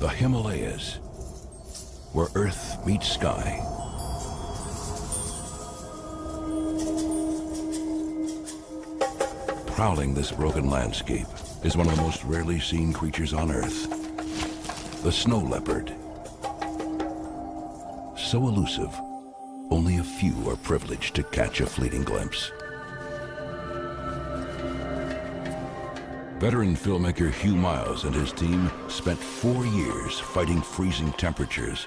the Himalayas, where earth meets sky. Prowling this broken landscape is one of the most rarely seen creatures on earth, the snow leopard. So elusive, only a few are privileged to catch a fleeting glimpse. Veteran filmmaker Hugh Miles and his team spent 4 years fighting freezing temperatures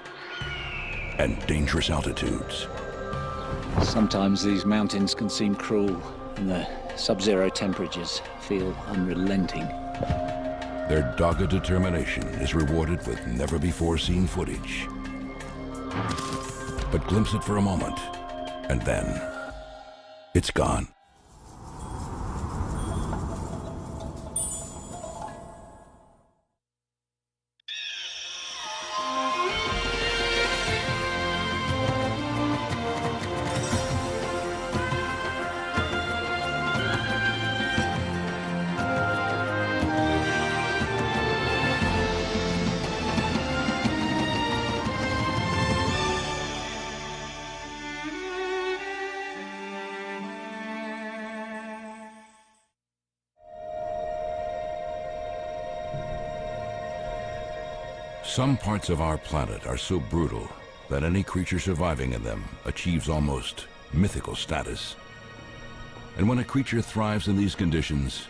and dangerous altitudes. Sometimes these mountains can seem cruel, and the sub-zero temperatures feel unrelenting. Their dogged determination is rewarded with never-before-seen footage. But glimpse it for a moment, and then it's gone. Some parts of our planet are so brutal that any creature surviving in them achieves almost mythical status. And when a creature thrives in these conditions,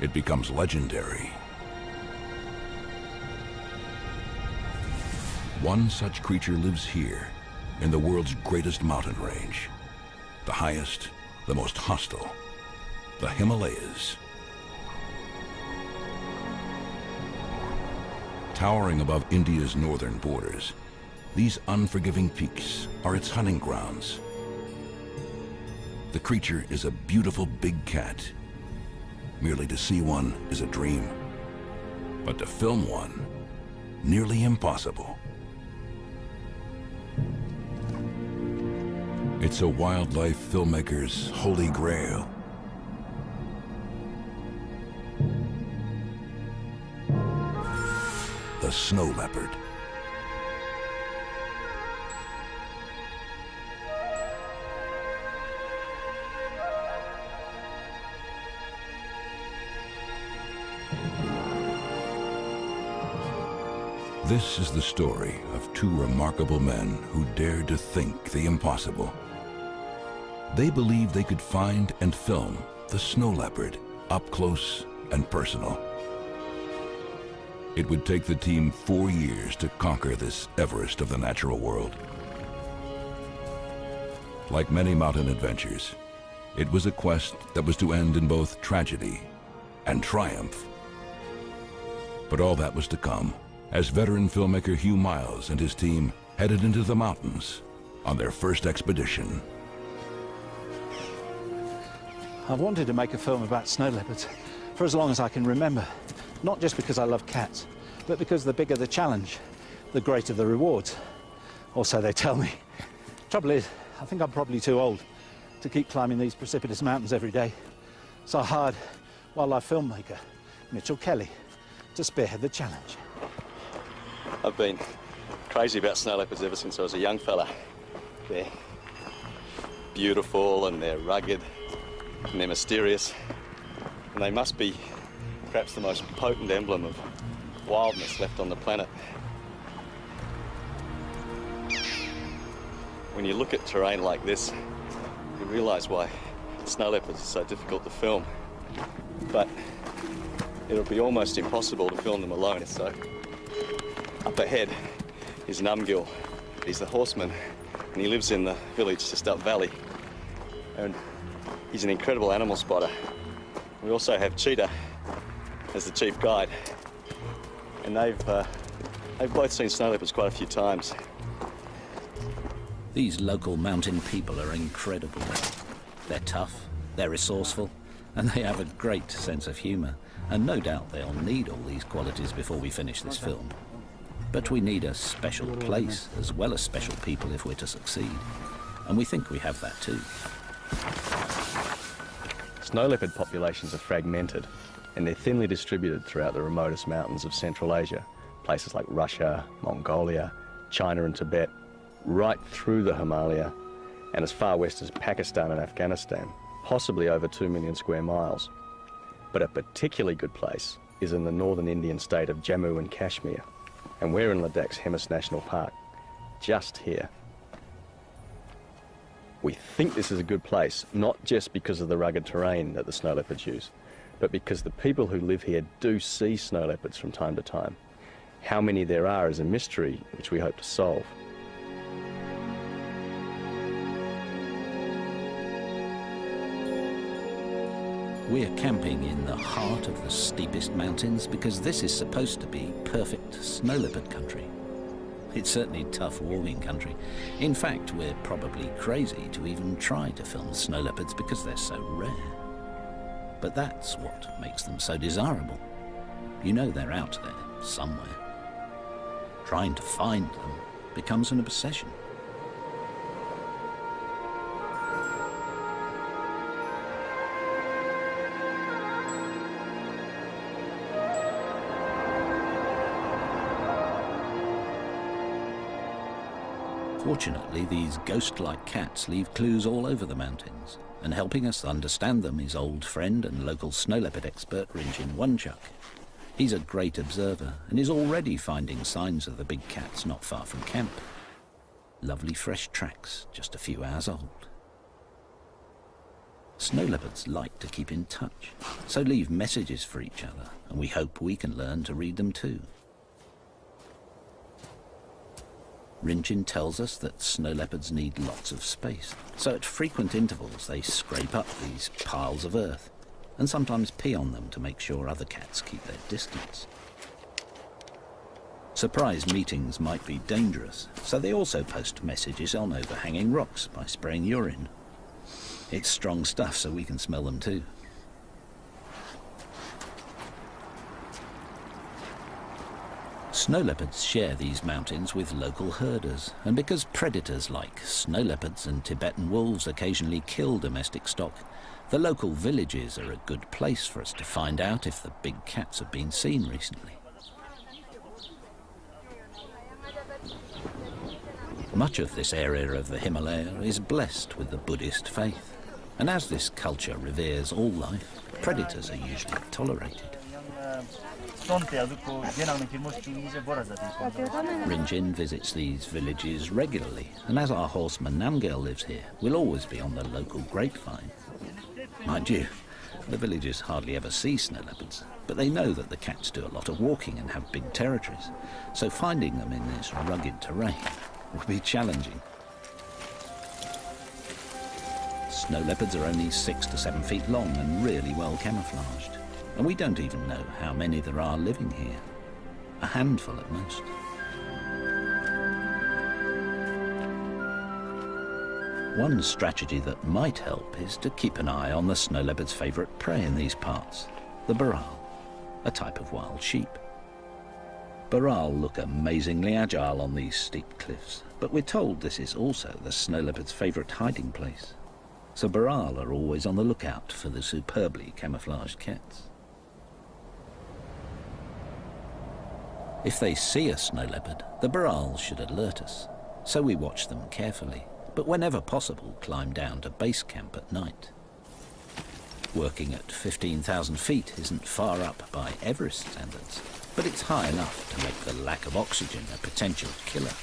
it becomes legendary. One such creature lives here, in the world's greatest mountain range. The highest, the most hostile, the Himalayas. Towering above India's northern borders, these unforgiving peaks are its hunting grounds. The creature is a beautiful big cat. Merely to see one is a dream, but to film one, nearly impossible. It's a wildlife filmmaker's holy grail. The snow leopard. This is the story of two remarkable men who dared to think the impossible. They believed they could find and film the snow leopard up close and personal. It would take the team 4 years to conquer this Everest of the natural world. Like many mountain adventures, it was a quest that was to end in both tragedy and triumph. But all that was to come as veteran filmmaker Hugh Miles and his team headed into the mountains on their first expedition. I've wanted to make a film about snow leopards for as long as I can remember. Not just because I love cats, but because the bigger the challenge, the greater the rewards. Or so they tell me. Trouble is, I think I'm probably too old to keep climbing these precipitous mountains every day. So I hired wildlife filmmaker Mitchell Kelly to spearhead the challenge. I've been crazy about snow leopards ever since I was a young fella. They're beautiful and they're rugged and they're mysterious. And they must be perhaps the most potent emblem of wildness left on the planet. When you look at terrain like this, you realise why snow leopards are so difficult to film. But it'll be almost impossible to film them alone. So up ahead is Numgill. He's the horseman, and he lives in the village just up valley. And he's an incredible animal spotter. We also have Cheetah as the chief guide, and they've both seen snow leopards quite a few times. These local mountain people are incredible. They're tough, they're resourceful, and they have a great sense of humour. And no doubt they'll need all these qualities before we finish this film. But we need a special place as well as special people if we're to succeed. And we think we have that too. Snow leopard populations are fragmented, and they're thinly distributed throughout the remotest mountains of Central Asia, places like Russia, Mongolia, China and Tibet, right through the Himalaya, and as far west as Pakistan and Afghanistan, possibly over 2 million square miles. But a particularly good place is in the northern Indian state of Jammu and Kashmir, and we're in Ladakh's Hemis National Park, just here. We think this is a good place, not just because of the rugged terrain that the snow leopards use, but because the people who live here do see snow leopards from time to time. How many there are is a mystery which we hope to solve. We're camping in the heart of the steepest mountains because this is supposed to be perfect snow leopard country. It's certainly tough walking country. In fact, we're probably crazy to even try to film snow leopards because they're so rare. But that's what makes them so desirable. You know they're out there somewhere. Trying to find them becomes an obsession. Fortunately, these ghost-like cats leave clues all over the mountains, and helping us understand them is old friend and local snow leopard expert Rinjin Wonchuk. He's a great observer and is already finding signs of the big cats not far from camp. Lovely fresh tracks, just a few hours old. Snow leopards like to keep in touch, so leave messages for each other, and we hope we can learn to read them too. Rinjin tells us that snow leopards need lots of space, so at frequent intervals they scrape up these piles of earth and sometimes pee on them to make sure other cats keep their distance. Surprise meetings might be dangerous, so they also post messages on overhanging rocks by spraying urine. It's strong stuff, so we can smell them too. Snow leopards share these mountains with local herders, and because predators like snow leopards and Tibetan wolves occasionally kill domestic stock, the local villages are a good place for us to find out if the big cats have been seen recently. Much of this area of the Himalaya is blessed with the Buddhist faith, and as this culture reveres all life, predators are usually tolerated. Rinjin visits these villages regularly, and as our horseman Namgel lives here, we'll always be on the local grapevine. Mind you, the villagers hardly ever see snow leopards, but they know that the cats do a lot of walking and have big territories, so finding them in this rugged terrain will be challenging. Snow leopards are only 6 to 7 feet long and really well camouflaged. And we don't even know how many there are living here. A handful at most. One strategy that might help is to keep an eye on the snow leopard's favourite prey in these parts, the baral, a type of wild sheep. Baral look amazingly agile on these steep cliffs, but we're told this is also the snow leopard's favourite hiding place. So baral are always on the lookout for the superbly camouflaged cats. If they see a snow leopard, the baral should alert us, so we watch them carefully, but whenever possible climb down to base camp at night. Working at 15,000 feet isn't far up by Everest standards, but it's high enough to make the lack of oxygen a potential killer.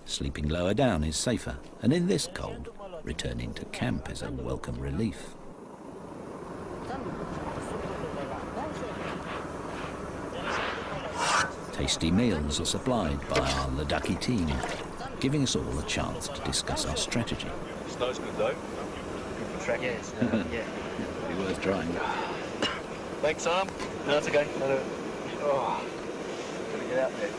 Sleeping lower down is safer, and in this cold, returning to camp is a welcome relief. Tasty meals are supplied by our Ladakhi team, giving us all a chance to discuss our strategy. Snow's good though. Good for tracking. Yes, yeah. Be worth trying. Thanks, Arm. No, it's okay. Oh, gotta get out there.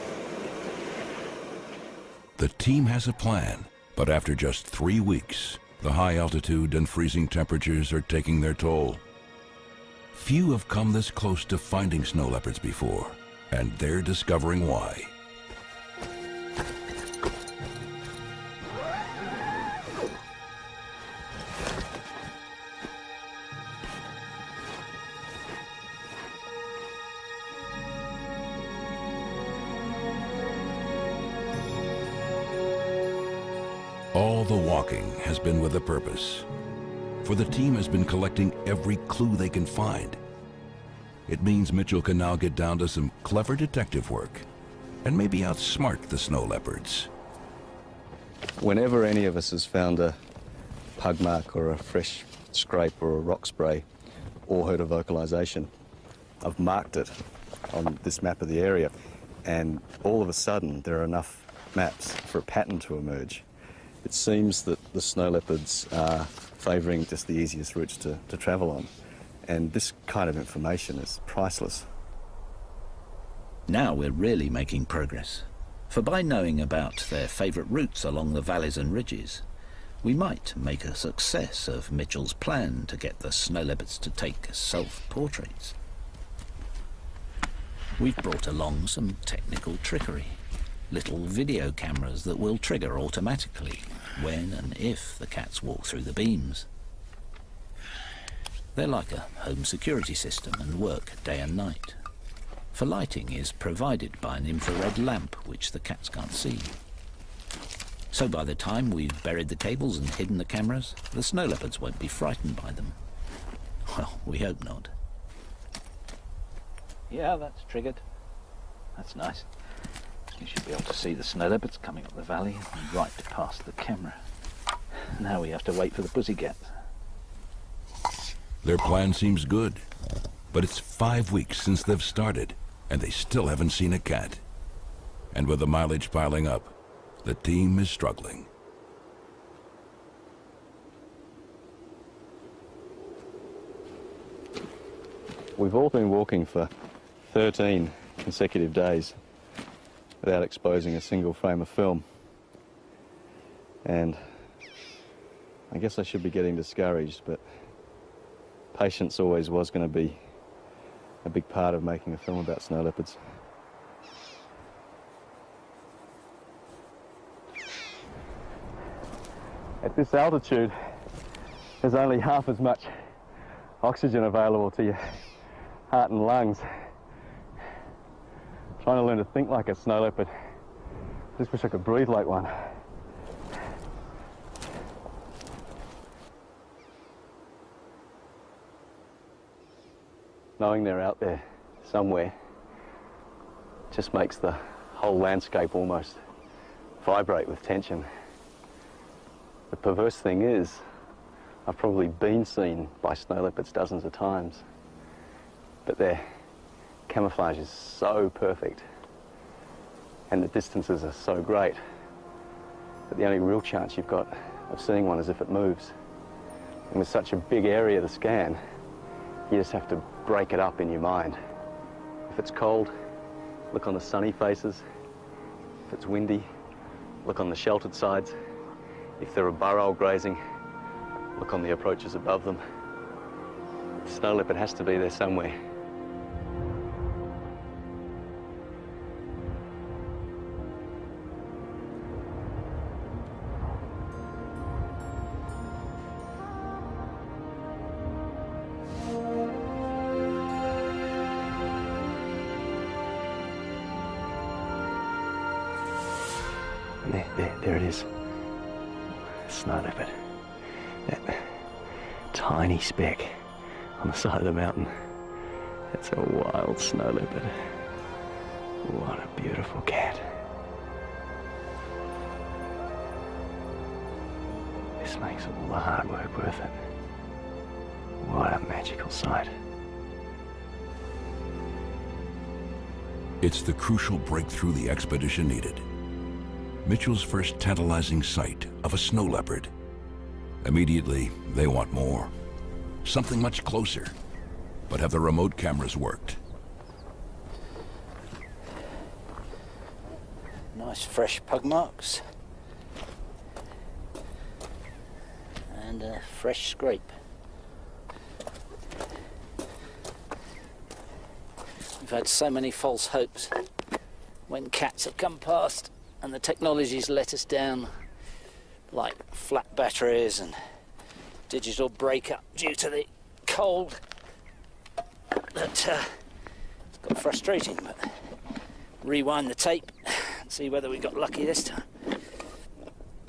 The team has a plan, but after just 3 weeks, the high altitude and freezing temperatures are taking their toll. Few have come this close to finding snow leopards before, and they're discovering why. the walking has been with a purpose, for the team has been collecting every clue they can find. It means Mitchell can now get down to some clever detective work and maybe outsmart the snow leopards. Whenever any of us has found a pug mark or a fresh scrape or a rock spray or heard a vocalisation, I've marked it on this map of the area, and all of a sudden there are enough maps for a pattern to emerge. It seems that the snow leopards are favouring just the easiest routes to travel on, and this kind of information is priceless. Now we're really making progress, for by knowing about their favourite routes along the valleys and ridges, we might make a success of Mitchell's plan to get the snow leopards to take self-portraits. We've brought along some technical trickery, little video cameras that will trigger automatically when and if the cats walk through the beams. They're like a home security system and work day and night. For lighting is provided by an infrared lamp which the cats can't see. So by the time we've buried the cables and hidden the cameras, the snow leopards won't be frightened by them. Well, we hope not. Yeah, that's triggered. That's nice. You should be able to see the snow leopards coming up the valley and right past the camera. Now we have to wait for the pussycats. Their plan seems good, but it's 5 weeks since they've started, and they still haven't seen a cat. And with the mileage piling up, the team is struggling. We've all been walking for 13 consecutive days without exposing a single frame of film. And I guess I should be getting discouraged, but patience always was going to be a big part of making a film about snow leopards. At this altitude, there's only half as much oxygen available to your heart and lungs. Trying to learn to think like a snow leopard. Just wish I could breathe like one. Knowing they're out there somewhere just makes the whole landscape almost vibrate with tension. The perverse thing is, I've probably been seen by snow leopards dozens of times, but their camouflage is so perfect and the distances are so great that the only real chance you've got of seeing one is if it moves. And with such a big area to scan, you just have to break it up in your mind. If it's cold, look on the sunny faces. If it's windy, look on the sheltered sides. If there are burrow grazing, look on the approaches above them. The snow leopard has to be there somewhere. There it is. Snow leopard. That tiny speck on the side of the mountain. That's a wild snow leopard. What a beautiful cat. This makes all the hard work worth it. What a magical sight. It's the crucial breakthrough the expedition needed. Mitchell's first tantalizing sight of a snow leopard. Immediately, they want more. Something much closer. But have the remote cameras worked? Nice fresh pug marks. And a fresh scrape. We've had so many false hopes when cats have come past and the technology's let us down, like flat batteries and digital breakup due to the cold. It's got frustrating, but rewind the tape and see whether we got lucky this time.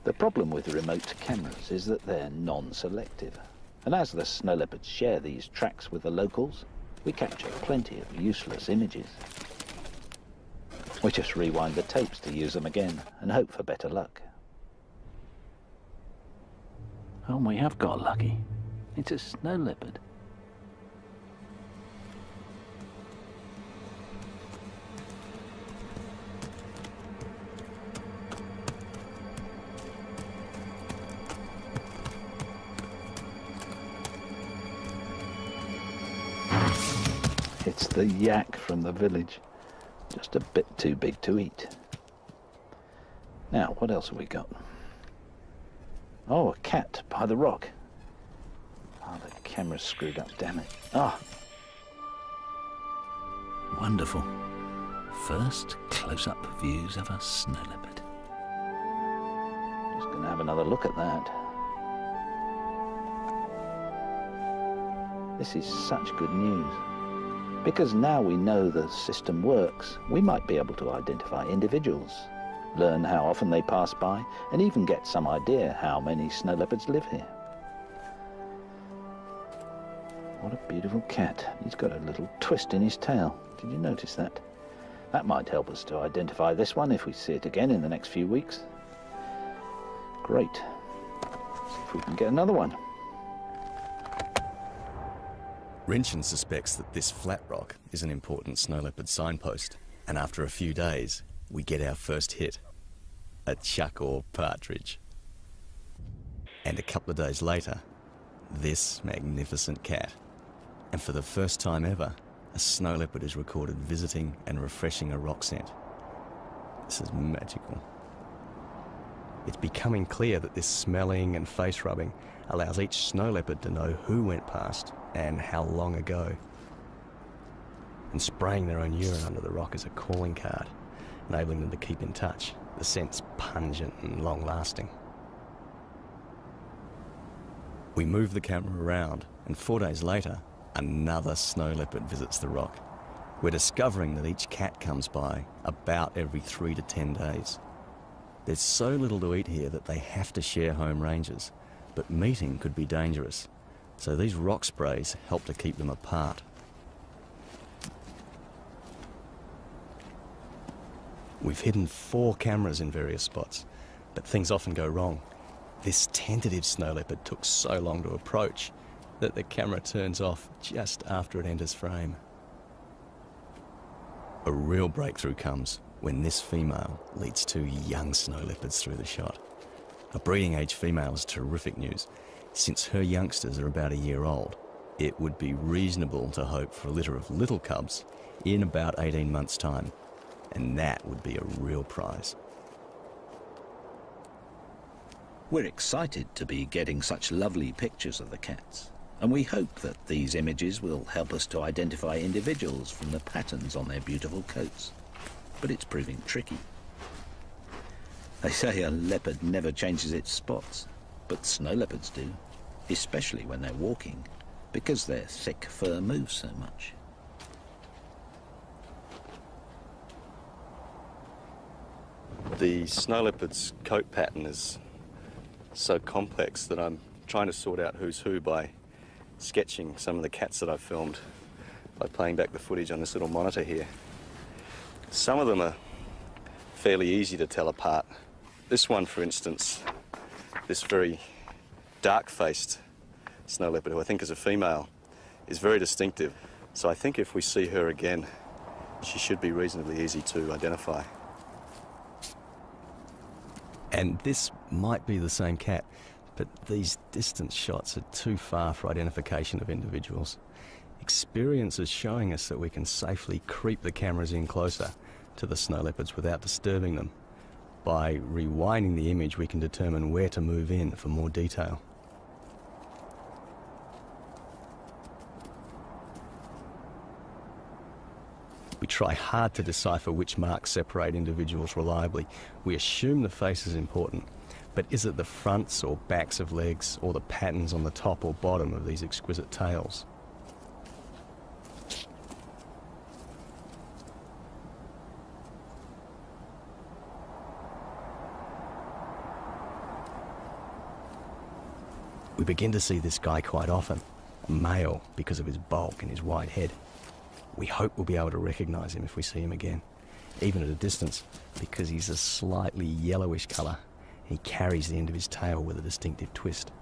The problem with remote cameras is that they're non-selective. And as the snow leopards share these tracks with the locals, we capture plenty of useless images. We just rewind the tapes to use them again and hope for better luck. Oh, we have got lucky. It's a snow leopard. It's the yak from the village. Just a bit too big to eat. Now, what else have we got? Oh, a cat by the rock. Oh, the camera's screwed up, damn it. Ah. Wonderful. First close-up views of a snow leopard. Just going to have another look at that. This is such good news. Because now we know the system works, we might be able to identify individuals, learn how often they pass by, and even get some idea how many snow leopards live here. What a beautiful cat. He's got a little twist in his tail. Did you notice that? That might help us to identify this one if we see it again in the next few weeks. Great. See if we can get another one. Rinchen suspects that this flat rock is an important snow leopard signpost, and after a few days, we get our first hit, a chuck or partridge. And a couple of days later, this magnificent cat. And for the first time ever, a snow leopard is recorded visiting and refreshing a rock scent. This is magical. It's becoming clear that this smelling and face rubbing allows each snow leopard to know who went past and how long ago. And spraying their own urine under the rock is a calling card, enabling them to keep in touch. The scent's pungent and long-lasting. We move the camera around, and 4 days later, another snow leopard visits the rock. We're discovering that each cat comes by about every 3 to 10 days. There's so little to eat here that they have to share home ranges, but meeting could be dangerous, so these rock sprays help to keep them apart. We've hidden 4 cameras in various spots, but things often go wrong. This tentative snow leopard took so long to approach that the camera turns off just after it enters frame. A real breakthrough comes when this female leads 2 young snow leopards through the shot. A breeding age female is terrific news. Since her youngsters are about a year old, it would be reasonable to hope for a litter of little cubs in about 18 months' time, and that would be a real prize. We're excited to be getting such lovely pictures of the cats, and we hope that these images will help us to identify individuals from the patterns on their beautiful coats. But it's proving tricky. They say a leopard never changes its spots, but snow leopards do, especially when they're walking, because their thick fur moves so much. The snow leopard's coat pattern is so complex that I'm trying to sort out who's who by sketching some of the cats that I've filmed by playing back the footage on this little monitor here. Some of them are fairly easy to tell apart. This one, for instance, this very dark-faced snow leopard, who I think is a female, is very distinctive. So I think if we see her again, she should be reasonably easy to identify. And this might be the same cat, but these distance shots are too far for identification of individuals. Experience is showing us that we can safely creep the cameras in closer to the snow leopards without disturbing them. By rewinding the image, we can determine where to move in for more detail. We try hard to decipher which marks separate individuals reliably. We assume the face is important, but is it the fronts or backs of legs or the patterns on the top or bottom of these exquisite tails? We begin to see this guy quite often, a male because of his bulk and his wide head. We hope we'll be able to recognise him if we see him again, even at a distance, because he's a slightly yellowish colour. He carries the end of his tail with a distinctive twist.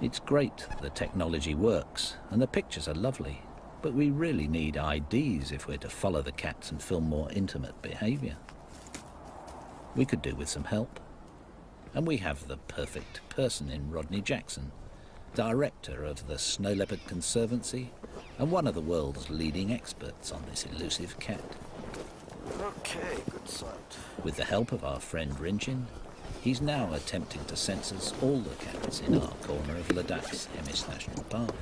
It's great the technology works, and the pictures are lovely, but we really need IDs if we're to follow the cats and film more intimate behaviour. We could do with some help. And we have the perfect person in Rodney Jackson, director of the Snow Leopard Conservancy and one of the world's leading experts on this elusive cat. Okay, good sight. With the help of our friend Rinchin, he's now attempting to census all the cats in our corner of Ladak's Hemis National Park.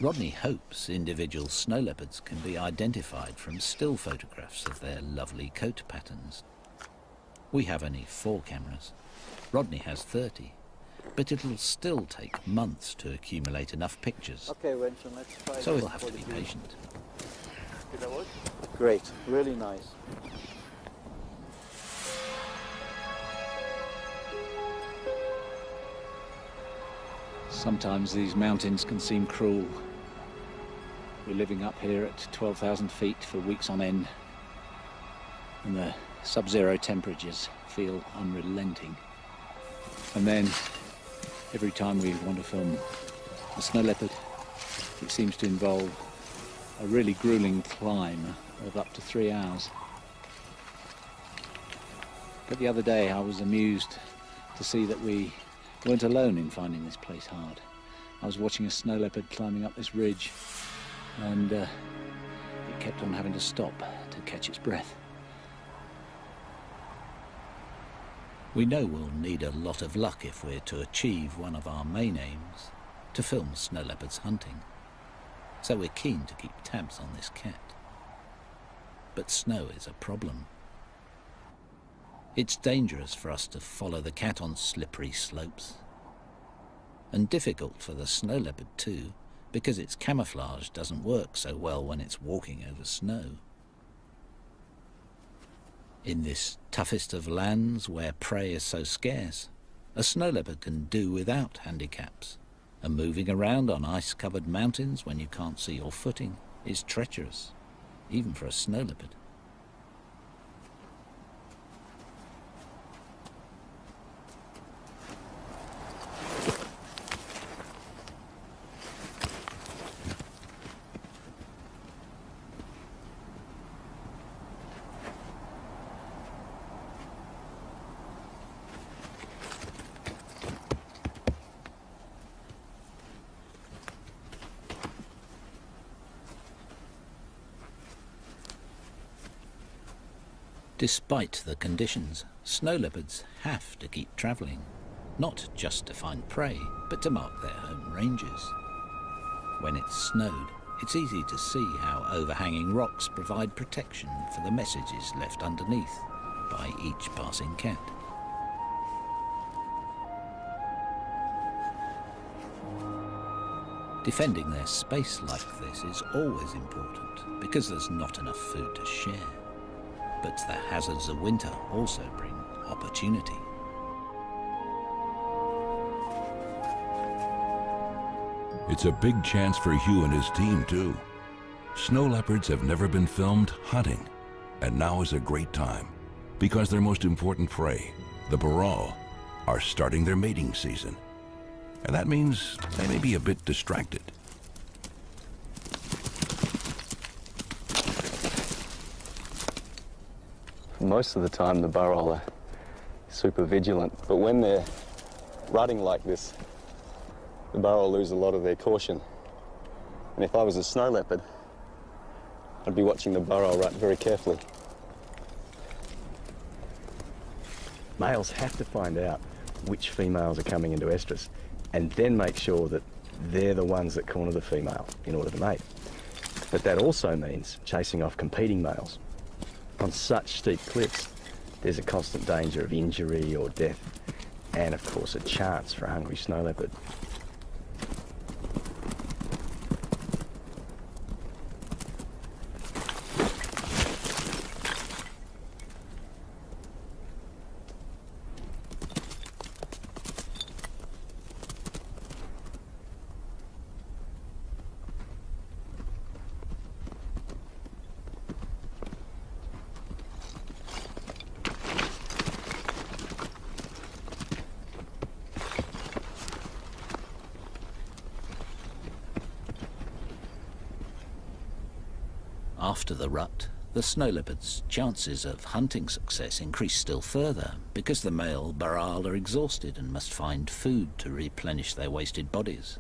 Rodney hopes individual snow leopards can be identified from still photographs of their lovely coat patterns. We have only 4 cameras. Rodney has 30, but it'll still take months to accumulate enough pictures. Okay, Winston, let's try. So we'll have to be patient. Did that work? Great, really nice. Sometimes these mountains can seem cruel. We're living up here at 12,000 feet for weeks on end, and the sub-zero temperatures feel unrelenting. And then, every time we want to film a snow leopard, it seems to involve a really grueling climb of up to 3 hours. But the other day I was amused to see that we weren't alone in finding this place hard. I was watching a snow leopard climbing up this ridge, and it kept on having to stop to catch its breath. We know we'll need a lot of luck if we're to achieve one of our main aims, to film snow leopards hunting. So we're keen to keep tabs on this cat. But snow is a problem. It's dangerous for us to follow the cat on slippery slopes. And difficult for the snow leopard too, because its camouflage doesn't work so well when it's walking over snow. In this toughest of lands where prey is so scarce, a snow leopard can do without handicaps, and moving around on ice-covered mountains when you can't see your footing is treacherous, even for a snow leopard. Despite the conditions, snow leopards have to keep travelling, not just to find prey, but to mark their home ranges. When it's snowed, it's easy to see how overhanging rocks provide protection for the messages left underneath by each passing cat. Defending their space like this is always important because there's not enough food to share. But the hazards of winter also bring opportunity. It's a big chance for Hugh and his team, too. Snow leopards have never been filmed hunting, and now is a great time, because their most important prey, the burrell, are starting their mating season. And that means they may be a bit distracted. Most of the time the burrell are super vigilant, but when they're rutting like this, the burrell lose a lot of their caution. And if I was a snow leopard, I'd be watching the burrell rut very carefully. Males have to find out which females are coming into estrus and then make sure that they're the ones that corner the female in order to mate. But that also means chasing off competing males. On such steep cliffs, there's a constant danger of injury or death, and of course a chance for a hungry snow leopard. After the rut, the snow leopard's chances of hunting success increase still further because the male baral are exhausted and must find food to replenish their wasted bodies.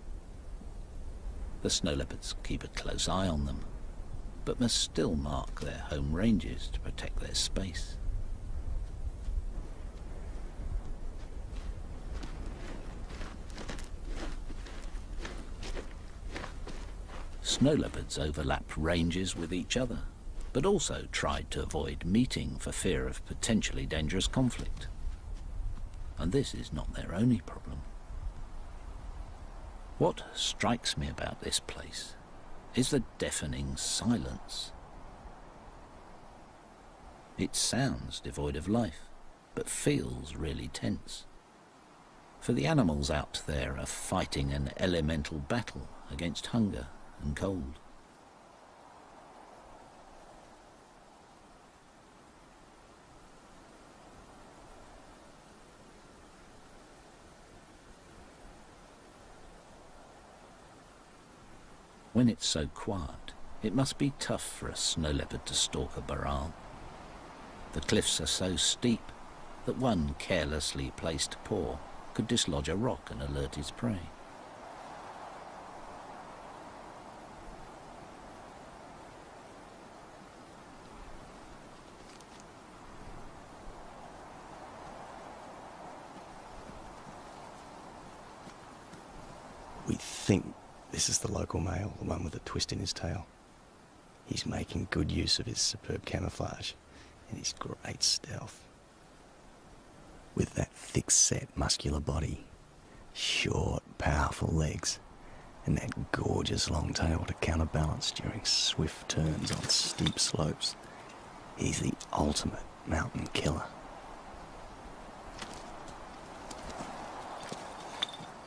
The snow leopards keep a close eye on them, but must still mark their home ranges to protect their space. Snow leopards overlap ranges with each other, but also tried to avoid meeting for fear of potentially dangerous conflict. And this is not their only problem. What strikes me about this place is the deafening silence. It sounds devoid of life, but feels really tense. For the animals out there are fighting an elemental battle against hunger and cold. When it's so quiet, it must be tough for a snow leopard to stalk a baral. The cliffs are so steep that one carelessly placed paw could dislodge a rock and alert his prey. We think this is the local male, the one with the twist in his tail. He's making good use of his superb camouflage and his great stealth. With that thick-set, muscular body, short, powerful legs, and that gorgeous long tail to counterbalance during swift turns on steep slopes, he's the ultimate mountain killer.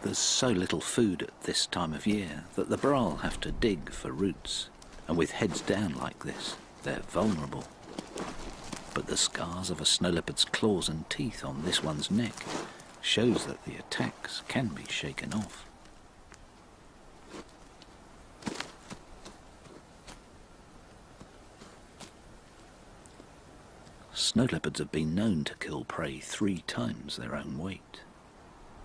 There's so little food at this time of year that the baral have to dig for roots, and with heads down like this, they're vulnerable. But the scars of a snow leopard's claws and teeth on this one's neck shows that the attacks can be shaken off. Snow leopards have been known to kill prey 3 times their own weight.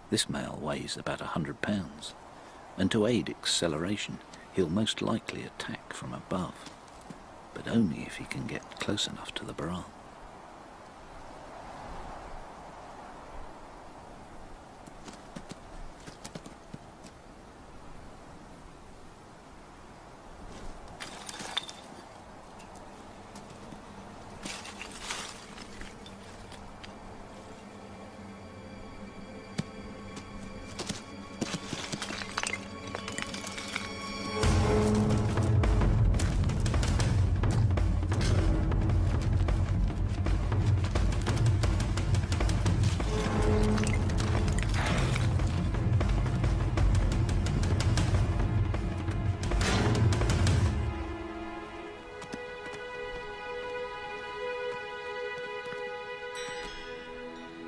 This male weighs about 100 pounds, and to aid acceleration, he'll most likely attack from above, but only if he can get close enough to the baral.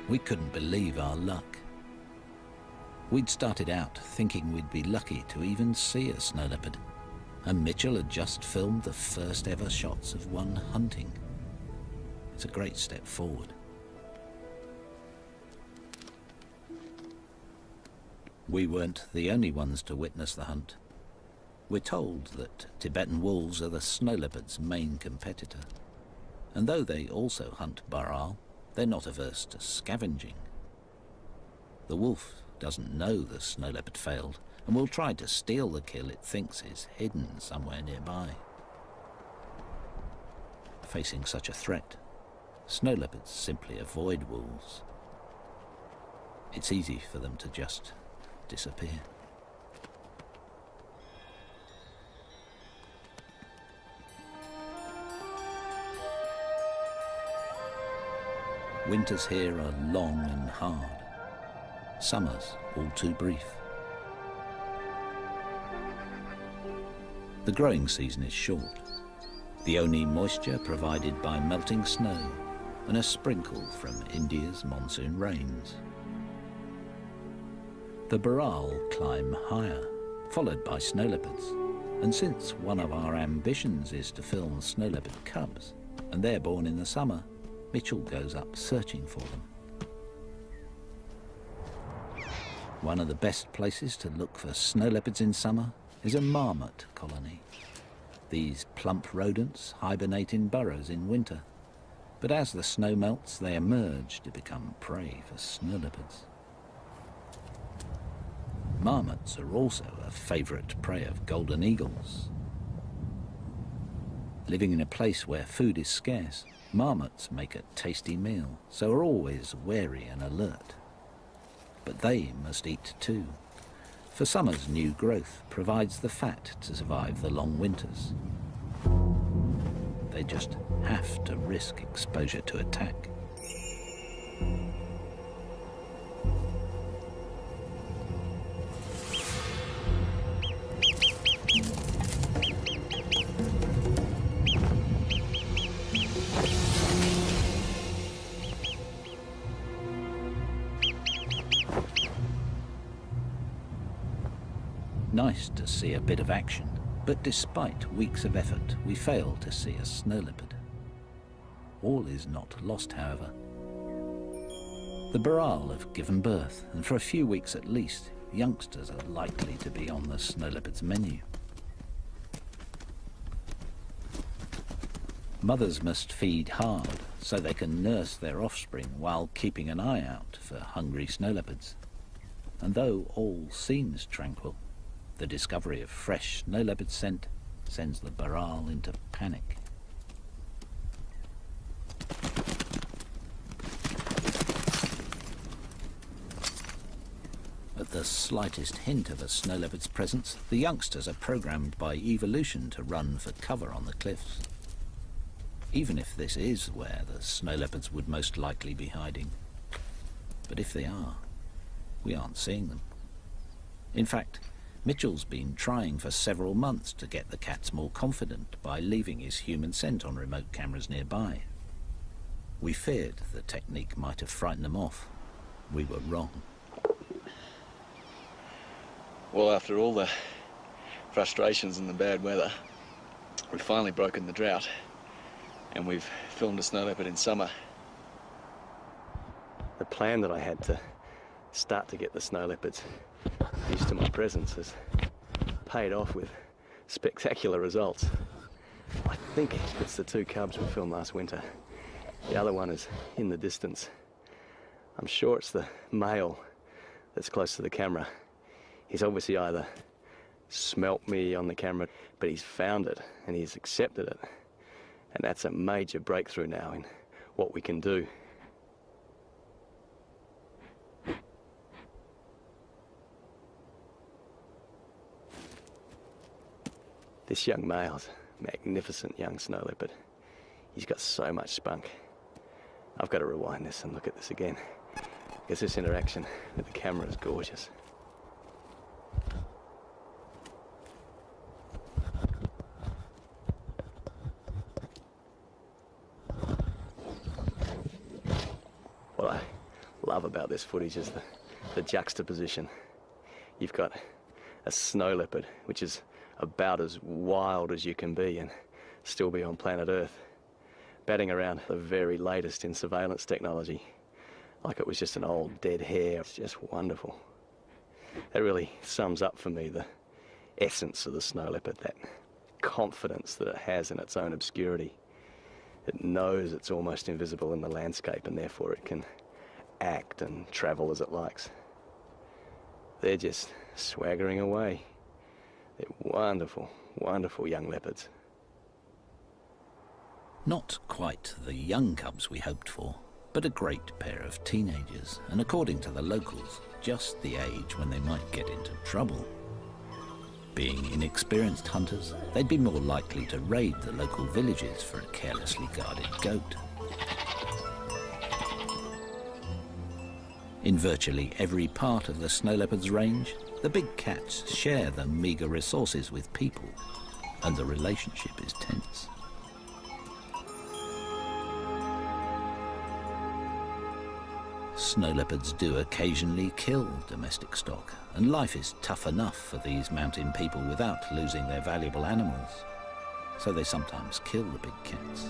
We couldn't believe our luck. We'd started out thinking we'd be lucky to even see a snow leopard, and Mitchell had just filmed the first ever shots of one hunting. It's a great step forward. We weren't the only ones to witness the hunt. We're told that Tibetan wolves are the snow leopard's main competitor, and though they also hunt baral, they're not averse to scavenging. The wolf doesn't know the snow leopard failed and will try to steal the kill it thinks is hidden somewhere nearby. Facing such a threat, snow leopards simply avoid wolves. It's easy for them to just disappear. Winters here are long and hard. Summers all too brief. The growing season is short. The only moisture provided by melting snow and a sprinkle from India's monsoon rains. The baral climb higher, followed by snow leopards, And since one of our ambitions is to film snow leopard cubs, and they're born in the summer, Mitchell goes up searching for them. One of the best places to look for snow leopards in summer is a marmot colony. These plump rodents hibernate in burrows in winter, but as the snow melts, they emerge to become prey for snow leopards. Marmots are also a favourite prey of golden eagles. Living in a place where food is scarce, marmots make a tasty meal, so are always wary and alert. But they must eat too, for summer's new growth provides the fat to survive the long winters. They just have to risk exposure to attack. Nice to see a bit of action, but despite weeks of effort, we fail to see a snow leopard. All is not lost, however. The Baral have given birth, and for a few weeks at least, youngsters are likely to be on the snow leopard's menu. Mothers must feed hard so they can nurse their offspring while keeping an eye out for hungry snow leopards. And though all seems tranquil, the discovery of fresh snow leopard scent sends the Baral into panic. At the slightest hint of a snow leopard's presence, the youngsters are programmed by evolution to run for cover on the cliffs. Even if this is where the snow leopards would most likely be hiding. But if they are, we aren't seeing them. In fact, Mitchell's been trying for several months to get the cats more confident by leaving his human scent on remote cameras nearby. We feared the technique might have frightened them off. We were wrong. Well, after all the frustrations and the bad weather, we've finally broken the drought, and we've filmed a snow leopard in summer. The plan that I had to start to get the snow leopards used to my presence has paid off with spectacular results. I think it's the two cubs we filmed last winter. The other one is in the distance. I'm sure it's the male that's close to the camera. He's obviously either smelt me on the camera, but he's found it and he's accepted it. And that's a major breakthrough now in what we can do. This young male's a magnificent young snow leopard. He's got so much spunk. I've got to rewind this and look at this again, because this interaction with the camera is gorgeous. What I love about this footage is the juxtaposition. You've got a snow leopard, which is about as wild as you can be and still be on planet Earth, batting around the very latest in surveillance technology, like it was just an old dead hare. It's just wonderful. That really sums up for me the essence of the snow leopard, that confidence that it has in its own obscurity. It knows it's almost invisible in the landscape, and therefore it can act and travel as it likes. They're just swaggering away. They're wonderful, wonderful young leopards. Not quite the young cubs we hoped for, but a great pair of teenagers, and according to the locals, just the age when they might get into trouble. Being inexperienced hunters, they'd be more likely to raid the local villages for a carelessly guarded goat. In virtually every part of the snow leopard's range, the big cats share the meagre resources with people, and the relationship is tense. Snow leopards do occasionally kill domestic stock, and life is tough enough for these mountain people without losing their valuable animals. So they sometimes kill the big cats.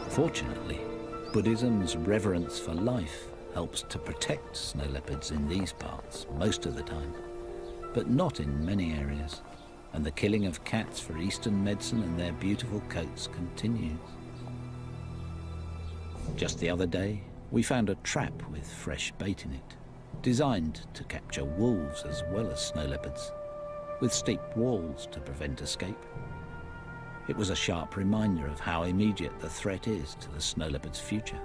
Fortunately, Buddhism's reverence for life helps to protect snow leopards in these parts most of the time, but not in many areas, and the killing of cats for Eastern medicine and their beautiful coats continues. Just the other day, we found a trap with fresh bait in it, designed to capture wolves as well as snow leopards, with steep walls to prevent escape. It was a sharp reminder of how immediate the threat is to the snow leopard's future.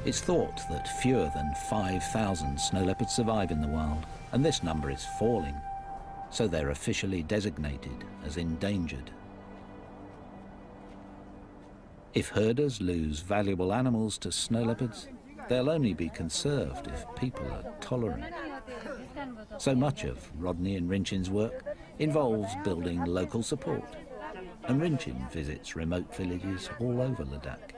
It's thought that fewer than 5,000 snow leopards survive in the wild, and this number is falling, so they're officially designated as endangered. If herders lose valuable animals to snow leopards, they'll only be conserved if people are tolerant. So much of Rodney and Rinchin's work involves building local support, and Rinchin visits remote villages all over Ladakh.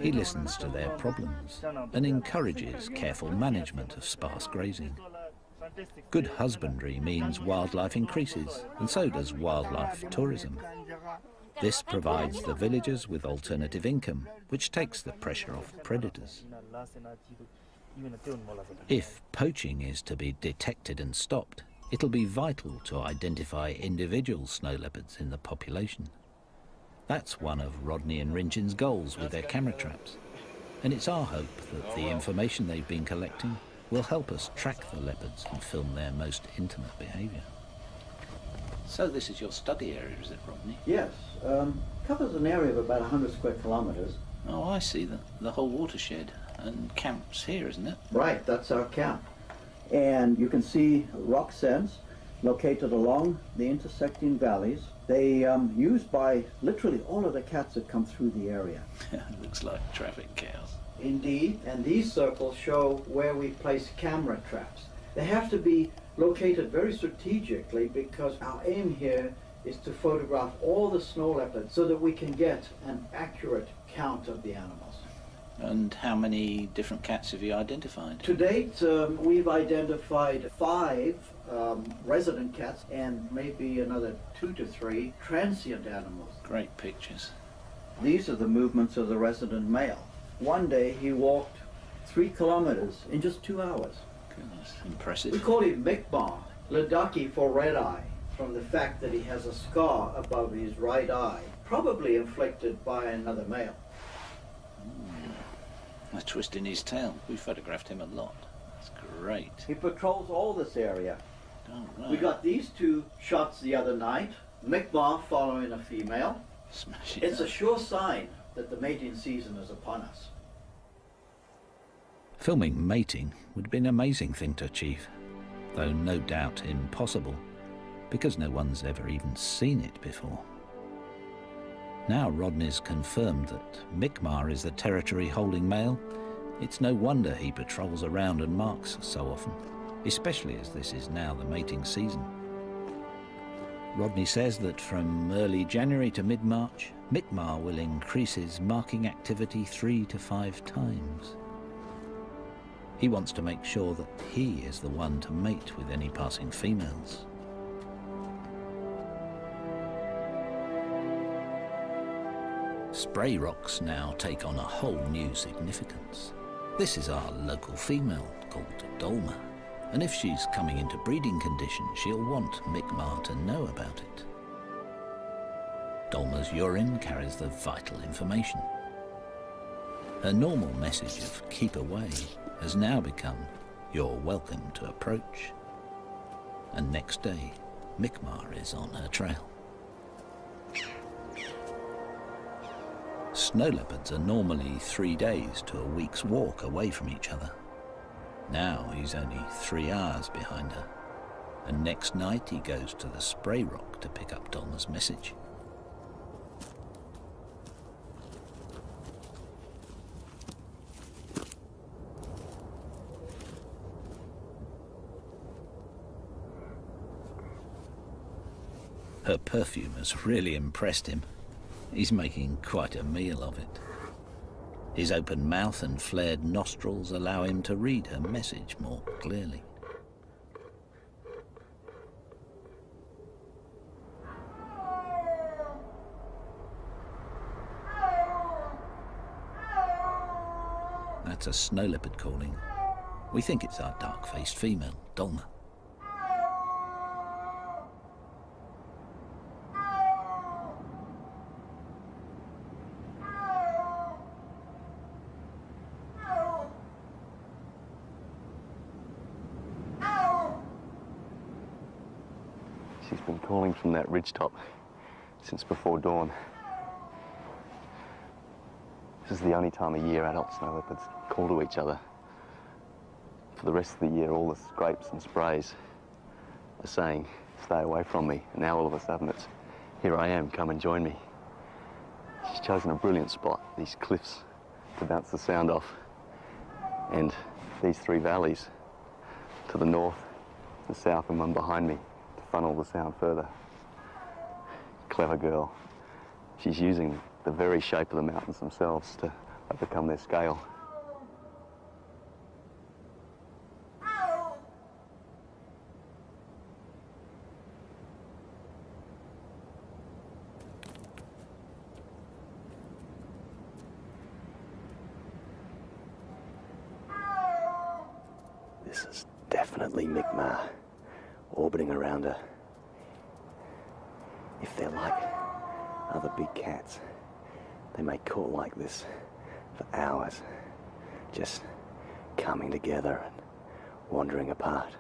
He listens to their problems and encourages careful management of sparse grazing. Good husbandry means wildlife increases, and so does wildlife tourism. This provides the villagers with alternative income, which takes the pressure off predators. If poaching is to be detected and stopped, it'll be vital to identify individual snow leopards in the population. That's one of Rodney and Rinchin's goals with their camera traps, and it's our hope that the information they've been collecting will help us track the leopards and film their most intimate behaviour. So this is your study area, is it, Rodney? Yes. Covers an area of about 100 square kilometres. Oh, I see, the whole watershed, and camps here, isn't it? Right, that's our camp. And you can see rock sends located along the intersecting valleys. They used by literally all of the cats that come through the area. Looks like traffic chaos. Indeed, and these circles show where we place camera traps. They have to be located very strategically because our aim here is to photograph all the snow leopards so that we can get an accurate count of the animals. And how many different cats have you identified? To date, we've identified 5 resident cats and maybe another 2 to 3 transient animals. Great pictures. These are the movements of the resident male. One day he walked 3 kilometers in just 2 hours. Goodness, impressive. We call him Mi'kmaq, Ladakhi for red eye, from the fact that he has a scar above his right eye, probably inflicted by another male. A twist in his tail. We photographed him a lot. That's great. He patrols all this area. Oh, right. We got these 2 shots the other night, Mi'kmaq following a female. Smashing. It's a sure sign that the mating season is upon us. Filming mating would be an amazing thing to achieve, though no doubt impossible, because no one's ever even seen it before. Now Rodney's confirmed that Mi'kmaq is the territory-holding male. It's no wonder he patrols around and marks so often, especially as this is now the mating season. Rodney says that from early January to mid-March, Mi'kmaq will increase his marking activity 3 to 5 times. He wants to make sure that he is the one to mate with any passing females. Spray rocks now take on a whole new significance. This is our local female called Dolma, and if she's coming into breeding condition, she'll want Mi'kmaq to know about it. Dolma's urine carries the vital information. Her normal message of keep away has now become you're welcome to approach. And next day, Mi'kmaq is on her trail. Snow leopards are normally 3 days to a week's walk away from each other. Now he's only 3 hours behind her, and next night he goes to the spray rock to pick up Dolma's message. Her perfume has really impressed him. He's making quite a meal of it. His open mouth and flared nostrils allow him to read her message more clearly. That's a snow leopard calling. We think it's our dark-faced female, Dolma. She's been calling from that ridgetop since before dawn. This is the only time of year adult snow leopards call to each other. For the rest of the year, all the scrapes and sprays are saying, stay away from me. And now all of a sudden it's, here I am, come and join me. She's chosen a brilliant spot, these cliffs, to bounce the sound off. And these three valleys to the north, the south, and one behind me to funnel the sound further. Clever girl. She's using the very shape of the mountains themselves to overcome their scale. This is definitely Mi'kmaq orbiting around her. If they're like other big cats, they may call like this for hours, just coming together and wandering apart.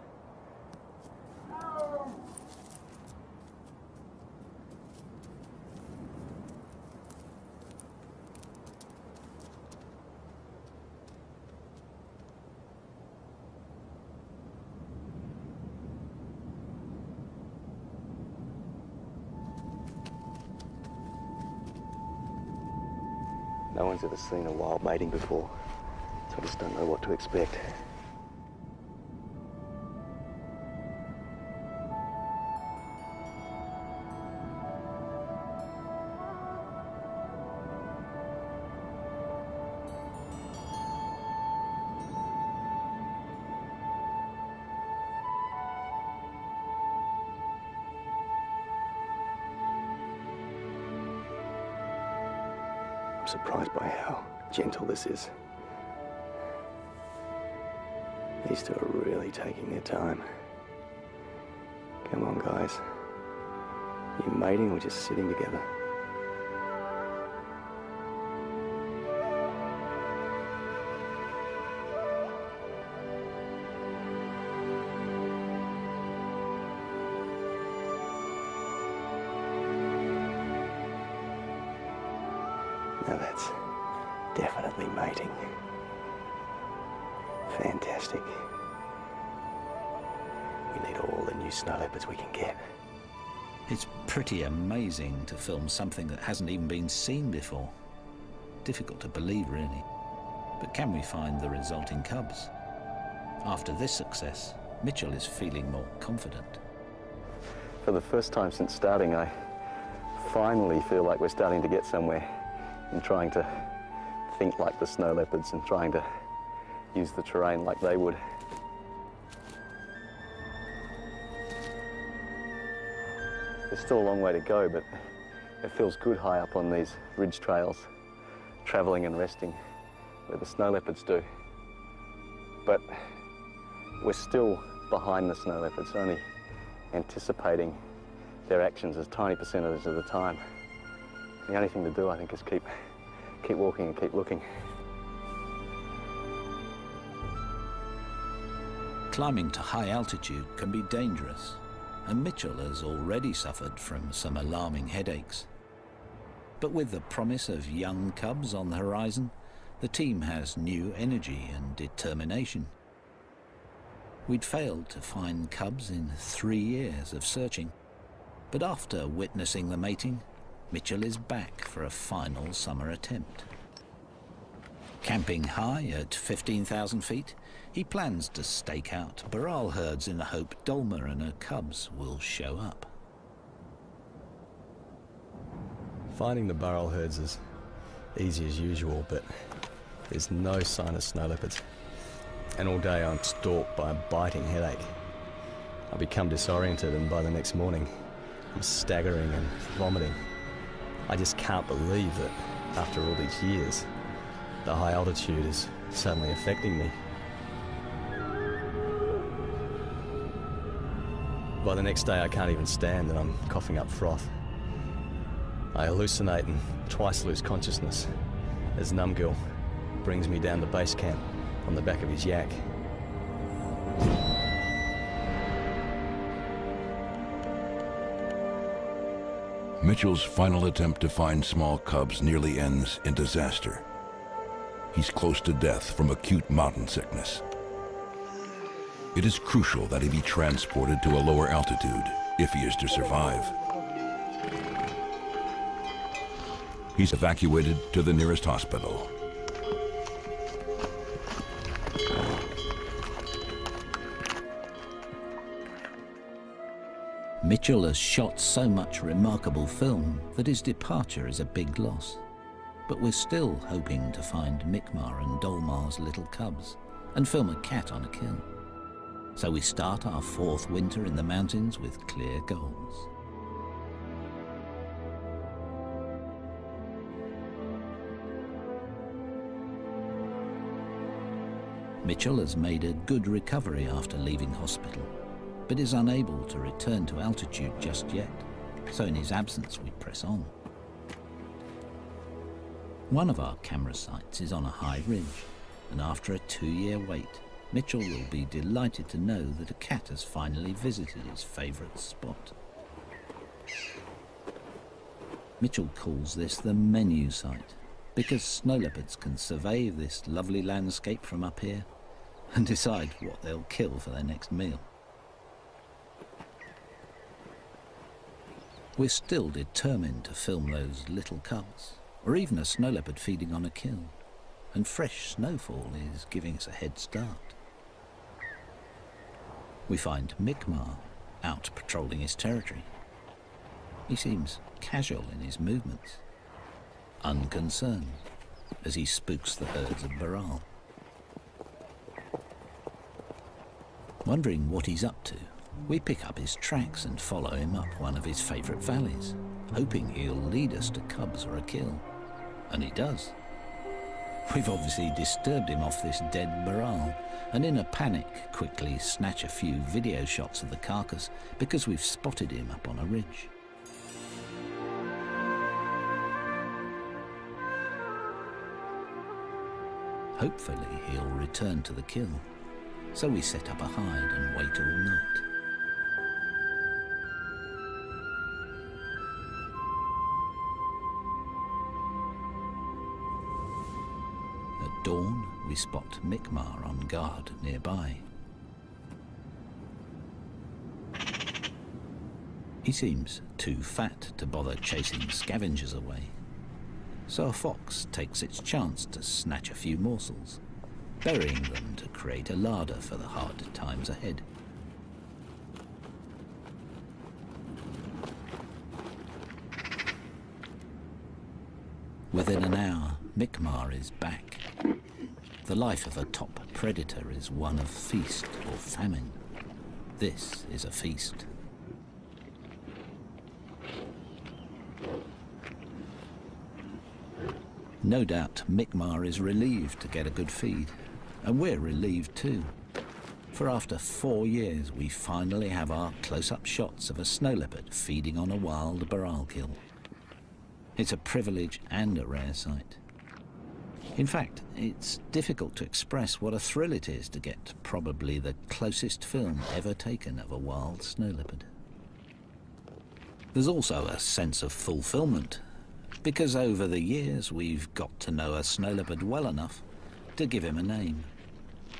No one's ever seen a wild mating before, so I just don't know what to expect. I'm surprised by how gentle this is. These two are really taking their time. Come on, guys. You mating or just sitting together? Now that's definitely mating. Fantastic. We need all the new snow leopards we can get. It's pretty amazing to film something that hasn't even been seen before. Difficult to believe, really. But can we find the resulting cubs? After this success, Mitchell is feeling more confident. For the first time since starting, I finally feel like we're starting to get somewhere in trying to think like the snow leopards and trying to use the terrain like they would. There's still a long way to go, but it feels good high up on these ridge trails, travelling and resting where the snow leopards do. But we're still behind the snow leopards, only anticipating their actions as tiny percentages of the time. The only thing to do, I think, is keep walking and keep looking. Climbing to high altitude can be dangerous, and Mitchell has already suffered from some alarming headaches. But with the promise of young cubs on the horizon, the team has new energy and determination. We'd failed to find cubs in 3 years of searching, but after witnessing the mating, Mitchell is back for a final summer attempt. Camping high at 15,000 feet, he plans to stake out Baral herds in the hope Dolma and her cubs will show up. Finding the burrell herds is easy as usual, but there's no sign of snow leopards. And all day I'm stalked by a biting headache. I become disoriented, and by the next morning I'm staggering and vomiting. I just can't believe that after all these years, the high altitude is suddenly affecting me. By the next day I can't even stand and I'm coughing up froth. I hallucinate and twice lose consciousness as Numgill brings me down to base camp on the back of his yak. Mitchell's final attempt to find small cubs nearly ends in disaster. He's close to death from acute mountain sickness. It is crucial that he be transported to a lower altitude if he is to survive. He's evacuated to the nearest hospital. Mitchell has shot so much remarkable film that his departure is a big loss. But we're still hoping to find Mi'kmaq and Dolmar's little cubs and film a cat on a kill. So we start our 4th winter in the mountains with clear goals. Mitchell has made a good recovery after leaving hospital, but is unable to return to altitude just yet, so in his absence we press on. One of our camera sites is on a high ridge, and after a 2-year wait, Mitchell will be delighted to know that a cat has finally visited his favourite spot. Mitchell calls this the menu site, because snow leopards can survey this lovely landscape from up here and decide what they'll kill for their next meal. We're still determined to film those little cubs, or even a snow leopard feeding on a kill, and fresh snowfall is giving us a head start. We find Mi'kmaq out patrolling his territory. He seems casual in his movements, unconcerned as he spooks the herds of Baral. Wondering what he's up to, we pick up his tracks and follow him up one of his favourite valleys, hoping he'll lead us to cubs or a kill. And he does. We've obviously disturbed him off this dead Baral, and in a panic quickly snatch a few video shots of the carcass because we've spotted him up on a ridge. Hopefully he'll return to the kill, so we set up a hide and wait all night. At dawn, we spot Mi'kmaq on guard nearby. He seems too fat to bother chasing scavengers away, so a fox takes its chance to snatch a few morsels, burying them to create a larder for the hard times ahead. Within an hour, Mi'kmaq is back. The life of a top predator is one of feast or famine. This is a feast. No doubt Mi'kmaq is relieved to get a good feed, and we're relieved too. For after 4 years, we finally have our close-up shots of a snow leopard feeding on a wild Baral kill. It's a privilege and a rare sight. In fact, it's difficult to express what a thrill it is to get probably the closest film ever taken of a wild snow leopard. There's also a sense of fulfillment, because over the years we've got to know a snow leopard well enough to give him a name.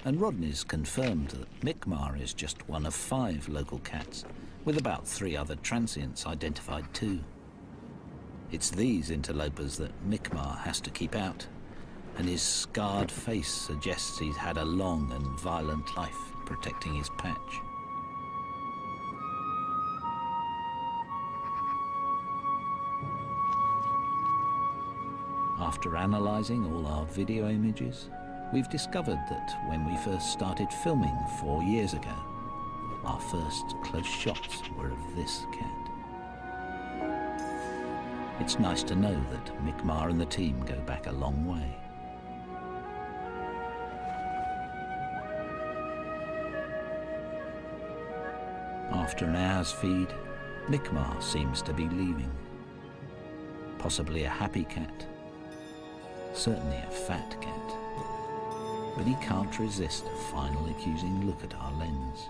And Rodney's confirmed that Mi'kmaq is just one of 5 local cats, with about 3 other transients identified too. It's these interlopers that Mi'kmaq has to keep out, and his scarred face suggests he's had a long and violent life protecting his patch. After analysing all our video images, we've discovered that when we first started filming 4 years ago, our first close shots were of this cat. It's nice to know that Mick Marr and the team go back a long way. After an hour's feed, Mick Marr seems to be leaving. Possibly a happy cat, certainly a fat cat, but he can't resist a final accusing look at our lens.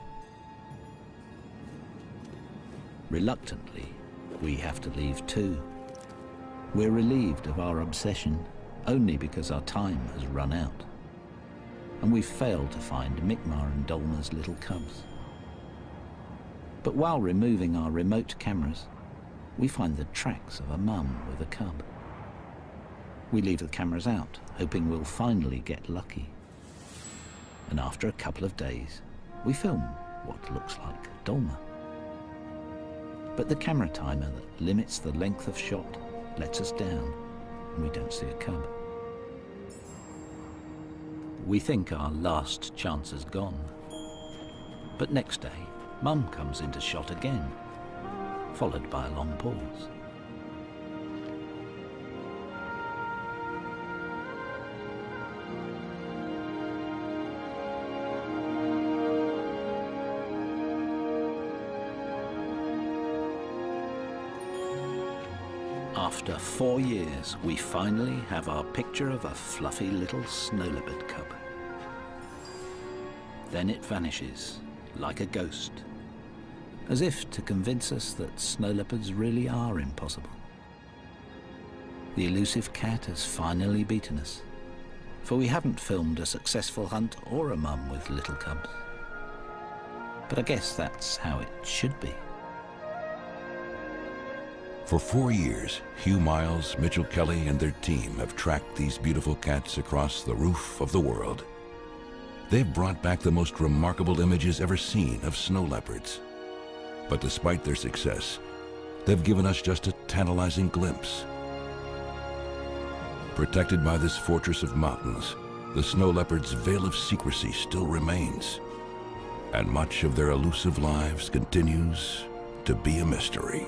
Reluctantly, we have to leave too. We're relieved of our obsession only because our time has run out, and we've failed to find Mick Marr and Dolma's little cubs. But while removing our remote cameras, we find the tracks of a mum with a cub. We leave the cameras out, hoping we'll finally get lucky. And after a couple of days, we film what looks like Dolma. But the camera timer that limits the length of shot lets us down, and we don't see a cub. We think our last chance is gone. But next day, Mum comes into shot again, followed by a long pause. After 4 years, we finally have our picture of a fluffy little snow leopard cub. Then it vanishes, like a ghost, as if to convince us that snow leopards really are impossible. The elusive cat has finally beaten us, for we haven't filmed a successful hunt or a mum with little cubs. But I guess that's how it should be. For 4 years, Hugh Miles, Mitchell Kelly, and their team have tracked these beautiful cats across the roof of the world. They've brought back the most remarkable images ever seen of snow leopards. But despite their success, they've given us just a tantalizing glimpse. Protected by this fortress of mountains, the snow leopard's veil of secrecy still remains, and much of their elusive lives continues to be a mystery.